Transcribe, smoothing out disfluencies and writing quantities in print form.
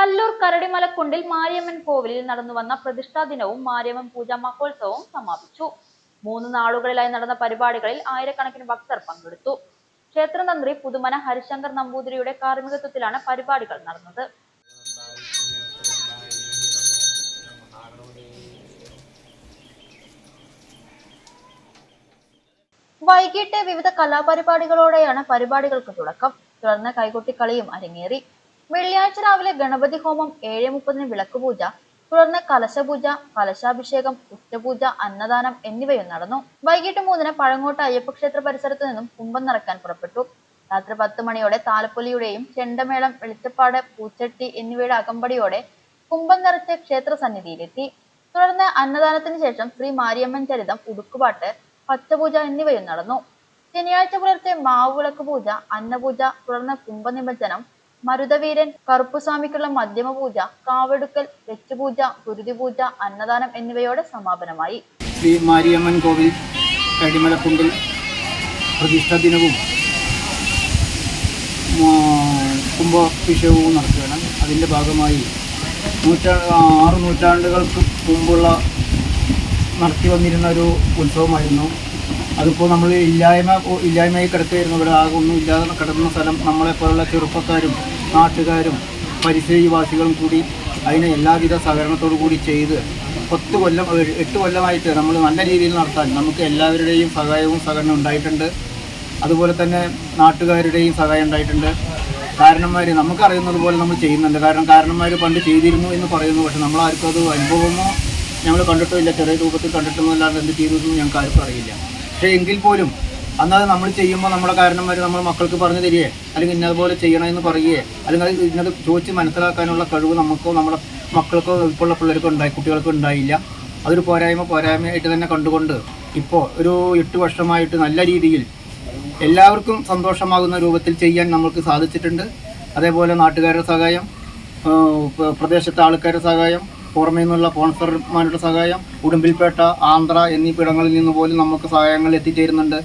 കല്ലൂർ കരടിമലക്കുണ്ടിൽ മാരിയമ്മൻ കോവിലിൽ നടന്നുവന്ന പ്രതിഷ്ഠാ ദിനവും മാരിയമ്മൻ പൂജാ മഹോത്സവവും സമാപിച്ചു. 3 നാളുകളിലായി നടന്ന പരിപാടികളിൽ ആയിരക്കണക്കിന് ഭക്തർ പങ്കെടുത്തു. ക്ഷേത്രതന്ത്രി പുതുമന ഹരിശങ്കർ നമ്പൂതിരിയുടെ കാർമ്മികത്വത്തിലാണ് പരിപാടികൾ നടന്നത്. വൈകിട്ട് വിവിധ കലാപരിപാടികളോടെയാണ് പരിപാടികൾക്ക് തുടക്കം. തുടർന്ന് കൈകൊട്ടിക്കളിയും അരങ്ങേറി. വെള്ളിയാഴ്ച രാവിലെ ഗണപതി ഹോമം, 7:30 വിളക്കുപൂജ, തുടർന്ന് കലശപൂജ, കലശാഭിഷേകം, ഉച്ചപൂജ, അന്നദാനം എന്നിവയും നടന്നു. വൈകിട്ട് 3 പഴങ്ങോട്ട് അയ്യപ്പക്ഷേത്ര പരിസരത്തു നിന്നും കുംഭം നിറയ്ക്കാൻ പുറപ്പെട്ടു. രാത്രി 10 മണിയോടെ താലപ്പൊലിയുടെയും ചെണ്ടമേളം, വെളിച്ചപ്പാട്, പൂച്ചട്ടി എന്നിവയുടെ അകമ്പടിയോടെ കുംഭം നിറച്ച് ക്ഷേത്ര സന്നിധിയിലെത്തി. തുടർന്ന് അന്നദാനത്തിന് ശേഷം ശ്രീ മാരിയമ്മൻ ചരിതം, ഉടുക്കുപാട്ട്, പച്ചപൂജ എന്നിവയും നടന്നു. ശനിയാഴ്ച പുലർച്ചെ മാവുവിളക്ക് പൂജ, അന്നപൂജ, തുടർന്ന് കുംഭനിമജ്ജനം, മരുതവീരൻ, കറുപ്പുസ്വാമിക്കുള്ള മധ്യമപൂജ, കാവെടുക്കൽ, വെച്ചുപൂജ, ഗുരുതിപൂജ, അന്നദാനം എന്നിവയോടെ സമാപനമായി. ശ്രീ മാരിയമ്മൻ കോവിൽ കരടിമലക്കുണ്ടിൽ പ്രതിഷ്ഠാ ദിനവും കുംഭാഭിഷേകവും നടത്തുകയാണ്. അതിൻ്റെ ഭാഗമായി 6 നൂറ്റാണ്ടുകൾക്ക് മുമ്പുള്ള നടത്തി വന്നിരുന്ന ഒരു ഉത്സവമായിരുന്നു. അതിപ്പോൾ നമ്മൾ ഇല്ലായ്മയായി കിടക്കുകയായിരുന്നു. ഇവിടെ ആകെ ഒന്നും ഇല്ലാതെ കിടക്കുന്ന സ്ഥലം നമ്മളെപ്പോലുള്ള ചെറുപ്പക്കാരും നാട്ടുകാരും പരിസരവാസികളും കൂടി അതിനെ എല്ലാവിധ സഹകരണത്തോടു കൂടി ചെയ്ത് 8 കൊല്ലമായിട്ട് നമ്മൾ നല്ല രീതിയിൽ നടത്താൻ നമുക്ക് എല്ലാവരുടെയും സഹായവും സഹകരണം ഉണ്ടായിട്ടുണ്ട്. അതുപോലെ തന്നെ നാട്ടുകാരുടെയും സഹായം ഉണ്ടായിട്ടുണ്ട്. കാരണന്മാർ നമുക്കറിയുന്നത് പോലെ നമ്മൾ ചെയ്യുന്നുണ്ട്. കാരണന്മാർ പണ്ട് ചെയ്തിരുന്നു എന്ന് പറയുന്നു. പക്ഷെ നമ്മളാർക്കും അത് അനുഭവമോ ഞങ്ങൾ കണ്ടിട്ടില്ല. ചെറിയ രൂപത്തിൽ കണ്ടിട്ടൊന്നും അല്ലാതെ എന്ത് ചെയ്തിരുന്നു ഞങ്ങൾക്ക് ആർക്കും അറിയില്ല. പക്ഷേ എങ്കിൽ പോലും അന്നത് നമ്മൾ ചെയ്യുമ്പോൾ നമ്മുടെ കാരണന്മാർ നമ്മൾ മക്കൾക്ക് പറഞ്ഞു തരികയെ അല്ലെങ്കിൽ ഇന്നതുപോലെ ചെയ്യണമെന്ന് പറയുകയെ അല്ലെങ്കിൽ ഇന്നത് ചോദിച്ച് മനസ്സിലാക്കാനുള്ള കഴിവ് നമുക്കോ നമ്മുടെ മക്കൾക്കോ ഇപ്പോഴുള്ള പിള്ളേർക്കോ കുട്ടികൾക്കോ ഉണ്ടായില്ല. അതൊരു പോരായ്മയായിട്ട് തന്നെ കണ്ടുകൊണ്ട് ഇപ്പോൾ ഒരു 8 വർഷമായിട്ട് നല്ല രീതിയിൽ എല്ലാവർക്കും സന്തോഷമാകുന്ന രൂപത്തിൽ ചെയ്യാൻ നമുക്ക് സാധിച്ചിട്ടുണ്ട്. അതേപോലെ നാട്ടുകാരുടെ സഹായം, പ്രദേശത്തെ ആൾക്കാരുടെ സഹായം, പുറമേ നിന്നുള്ള സ്പോൺസർമാരുടെ സഹായം, ഉടുമ്പിൽപേട്ട, ആന്ധ്ര എന്നീ ഇടങ്ങളിൽ നിന്ന് പോലും നമുക്ക് സഹായങ്ങൾ എത്തിച്ചേരുന്നുണ്ട്.